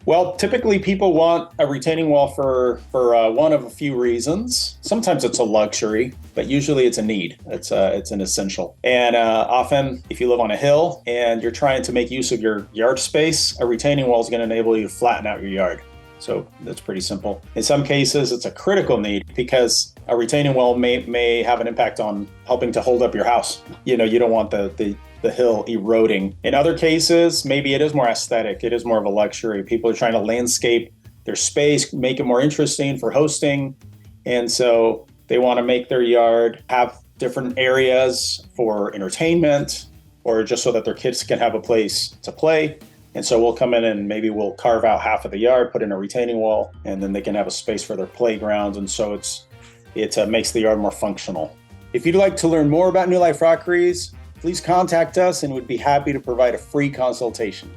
Well, typically people want a retaining wall for one of a few reasons. Sometimes it's a luxury, but usually it's a need. It's an essential. And often, if you live on a hill and you're trying to make use of your yard space, a retaining wall is going to enable you to flatten out your yard. So that's pretty simple. In some cases, it's a critical need because a retaining wall may have an impact on helping to hold up your house. You don't want the hill eroding. In other cases, maybe it is more aesthetic. It is more of a luxury. People are trying to landscape their space, make it more interesting for hosting. And so they want to make their yard have different areas for entertainment or just so that their kids can have a place to play. And so we'll come in and maybe we'll carve out half of the yard, put in a retaining wall, and then they can have a space for their playgrounds. And so it makes the yard more functional. If you'd like to learn more about New Life Rockeries, please contact us and we'd be happy to provide a free consultation.